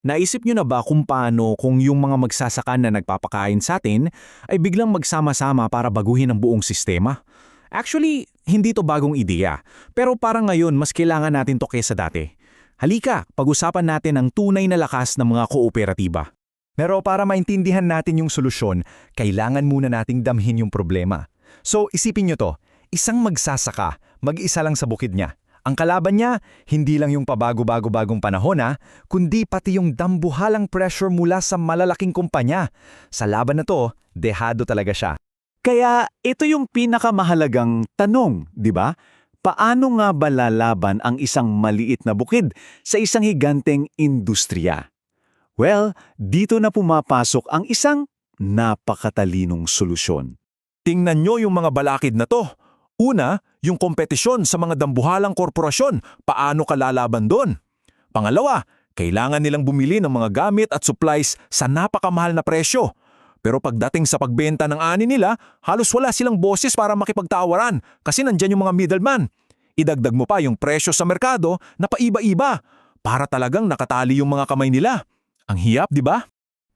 Naisip nyo na ba kung paano kung yung mga magsasaka na nagpapakain sa atin ay biglang magsama-sama para baguhin ang buong sistema? Actually, hindi to bagong ideya. Pero parang ngayon, mas kailangan natin to kaysa dati. Halika, pag-usapan natin ang tunay na lakas ng mga kooperatiba. Pero para maintindihan natin yung solusyon, kailangan muna nating damhin yung problema. So isipin nyo to, isang magsasaka, mag-isa lang sa bukid niya. Ang kalaban niya, hindi lang yung pabago-bago-bagong panahon kundi pati yung dambuhalang pressure mula sa malalaking kumpanya. Sa laban na to, dehado talaga siya. Kaya ito yung pinakamahalagang tanong, di ba? Paano nga ba lalaban ang isang maliit na bukid sa isang higanteng industriya? Well, dito na pumapasok ang isang napakatalinong solusyon. Tingnan nyo yung mga balakid na to. Una, yung kompetisyon sa mga dambuhalang korporasyon, paano ka lalaban doon? Pangalawa, kailangan nilang bumili ng mga gamit at supplies sa napakamahal na presyo. Pero pagdating sa pagbenta ng ani nila, halos wala silang boses para makipagtawaran kasi nandyan yung mga middleman. Idagdag mo pa yung presyo sa merkado na paiba-iba para talagang nakatali yung mga kamay nila. Ang hiyap, di ba?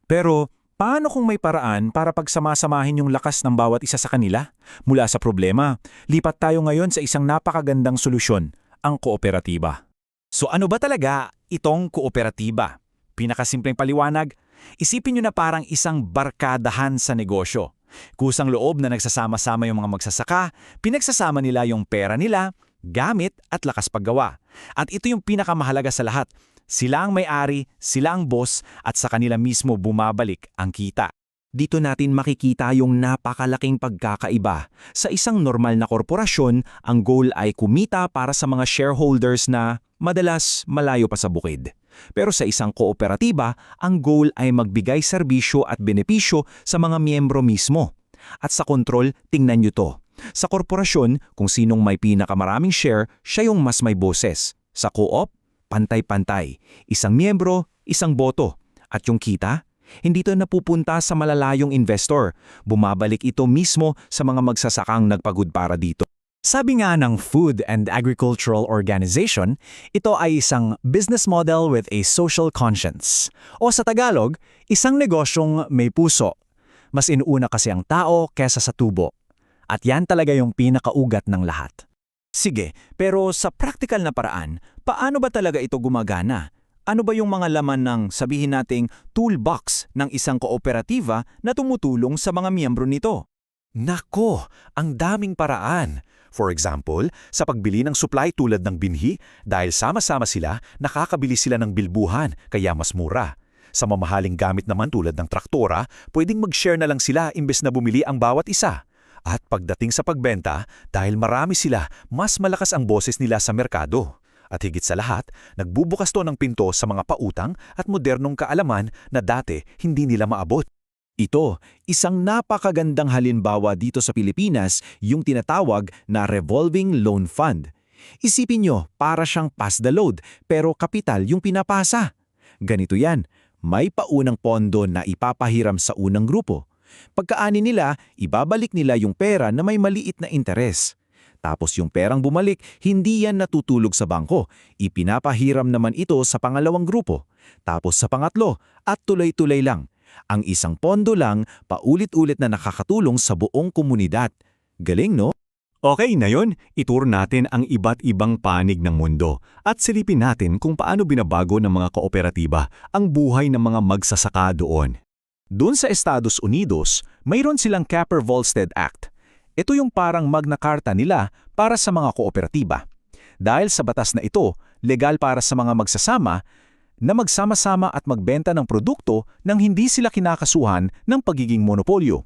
Pero paano kung may paraan para pagsamasamahin yung lakas ng bawat isa sa kanila? Mula sa problema, lipat tayo ngayon sa isang napakagandang solusyon, ang kooperatiba. So ano ba talaga itong kooperatiba? Pinakasimpleng paliwanag, isipin nyo na parang isang barkadahan sa negosyo. Kusang loob na nagsasama-sama yung mga magsasaka, pinagsasama nila yung pera nila, gamit at lakas paggawa. At ito yung pinakamahalaga sa lahat. Sila ang may-ari, sila ang boss at sa kanila mismo bumabalik ang kita. Dito natin makikita yung napakalaking pagkakaiba. Sa isang normal na korporasyon, ang goal ay kumita para sa mga shareholders na madalas malayo pa sa bukid. Pero sa isang kooperatiba, ang goal ay magbigay serbisyo at benepisyo sa mga miyembro mismo. At sa kontrol, tingnan nyo to. Sa korporasyon, kung sinong may pinakamaraming share, siya yung mas may boses. Sa co-op, pantay-pantay. Isang miyembro, isang boto. At yung kita, hindi ito napupunta sa malalayong investor. Bumabalik ito mismo sa mga magsasakang nagpagod para dito. Sabi nga ng Food and Agricultural Organization, ito ay isang business model with a social conscience. O sa Tagalog, isang negosyong may puso. Mas inuuna kasi ang tao kesa sa tubo. At yan talaga yung pinakaugat ng lahat. Sige, pero sa practical na paraan, paano ba talaga ito gumagana? Ano ba yung mga laman ng, sabihin nating, toolbox ng isang kooperatiba na tumutulong sa mga miyembro nito? Nako, ang daming paraan. For example, sa pagbili ng supply tulad ng binhi, dahil sama-sama sila, nakakabili sila ng bilbuhan, kaya mas mura. Sa mamahaling gamit naman tulad ng traktora, pwedeng mag-share na lang sila imbes na bumili ang bawat isa. At pagdating sa pagbenta, dahil marami sila, mas malakas ang boses nila sa merkado. At higit sa lahat, nagbubukas to ng pinto sa mga pautang at modernong kaalaman na dati hindi nila maabot. Ito, isang napakagandang halimbawa dito sa Pilipinas, yung tinatawag na revolving loan fund. Isipin nyo, para siyang pass the load, pero kapital yung pinapasa. Ganito yan, may paunang pondo na ipapahiram sa unang grupo. Pagkaani nila, ibabalik nila yung pera na may maliit na interes. Tapos yung perang bumalik, hindi yan natutulog sa bangko. Ipinapahiram naman ito sa pangalawang grupo. Tapos sa pangatlo, at tuloy-tuloy lang. Ang isang pondo lang, paulit-ulit na nakakatulong sa buong komunidad. Galing, no? Okay, na yun, ituro natin ang iba't ibang panig ng mundo at silipin natin kung paano binabago ng mga kooperatiba ang buhay ng mga magsasaka doon. Doon sa Estados Unidos, mayroon silang Capper-Volstead Act. Ito yung parang Magna Carta nila para sa mga kooperatiba. Dahil sa batas na ito, legal para sa mga magsasama na magsama-sama at magbenta ng produkto nang hindi sila kinakasuhan ng pagiging monopolyo.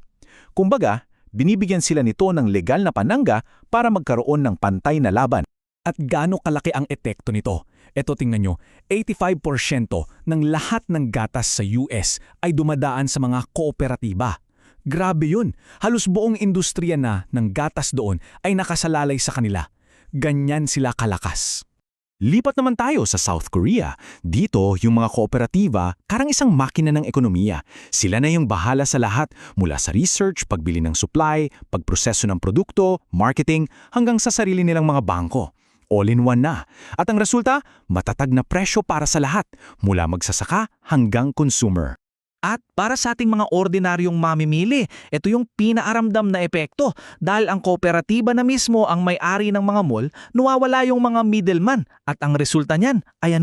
Kumbaga, binibigyan sila nito ng legal na panangga para magkaroon ng pantay na laban. At gaano kalaki ang epekto nito? Ito tingnan nyo, 85% ng lahat ng gatas sa US ay dumadaan sa mga kooperatiba. Grabe yun, halos buong industriya na ng gatas doon ay nakasalalay sa kanila. Ganyan sila kalakas. Lipat naman tayo sa South Korea. Dito, yung mga kooperatiba, karang isang makina ng ekonomiya. Sila na yung bahala sa lahat, mula sa research, pagbili ng supply, pagproseso ng produkto, marketing, hanggang sa sarili nilang mga bangko. all-in-one na. At ang resulta, matatag na presyo para sa lahat, mula magsasaka hanggang consumer. At para sa ating mga ordinaryong mamimili, ito yung pinaaramdam na epekto dahil ang kooperatiba na mismo ang may-ari ng mga mall, nawawala yung mga middleman at ang resulta niyan ay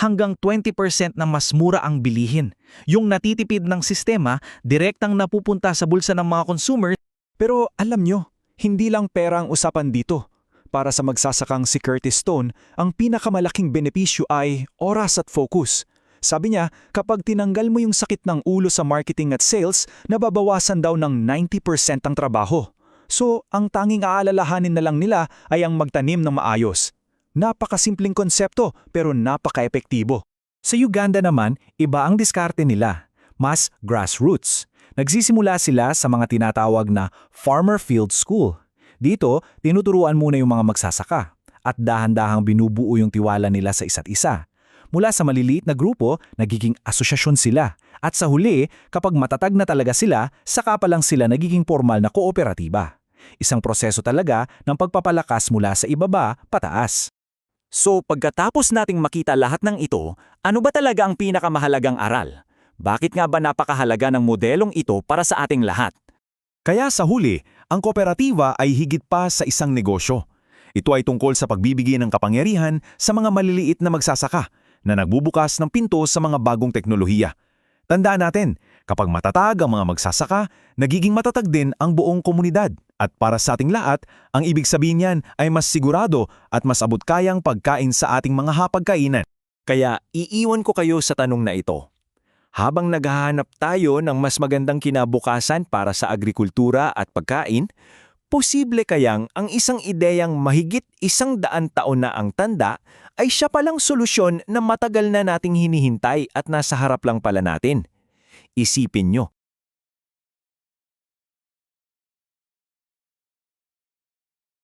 hanggang 20% na mas mura ang bilihin. Yung natitipid ng sistema, direktang napupunta sa bulsa ng mga consumer. Pero alam nyo, hindi lang pera ang usapan dito. Para sa magsasakang si Curtis Stone, ang pinakamalaking benepisyo ay oras at focus. Sabi niya, kapag tinanggal mo yung sakit ng ulo sa marketing at sales, nababawasan daw ng 90% ang trabaho. So, ang tanging aalalahanin na lang nila ay ang magtanim ng maayos. Napakasimpleng konsepto pero napaka-epektibo. Sa Uganda naman, iba ang diskarte nila. Mas grassroots. Nagsisimula sila sa mga tinatawag na Farmer Field School. Dito, tinuturuan muna yung mga magsasaka at dahan-dahang binubuo yung tiwala nila sa isa't isa. Mula sa maliliit na grupo, nagiging asosyasyon sila. At sa huli, kapag matatag na talaga sila, saka pa lang sila nagiging formal na kooperatiba. Isang proseso talaga ng pagpapalakas mula sa ibaba pataas. So pagkatapos nating makita lahat ng ito, ano ba talaga ang pinakamahalagang aral? Bakit nga ba napakahalaga ng modelong ito para sa ating lahat? Kaya sa huli, ang kooperatiba ay higit pa sa isang negosyo. Ito ay tungkol sa pagbibigay ng kapangyarihan sa mga maliliit na magsasaka na nagbubukas ng pinto sa mga bagong teknolohiya. Tandaan natin, kapag matatag ang mga magsasaka, nagiging matatag din ang buong komunidad. At para sa ating lahat, ang ibig sabihin niyan ay mas sigurado at mas abot-kayang pagkain sa ating mga hapagkainan. Kaya iiwan ko kayo sa tanong na ito. Habang naghahanap tayo ng mas magandang kinabukasan para sa agrikultura at pagkain, posible kayang ang isang ideyang mahigit 100 taon na ang tanda ay siya palang solusyon na matagal na nating hinihintay at nasa harap lang pala natin? Isipin nyo,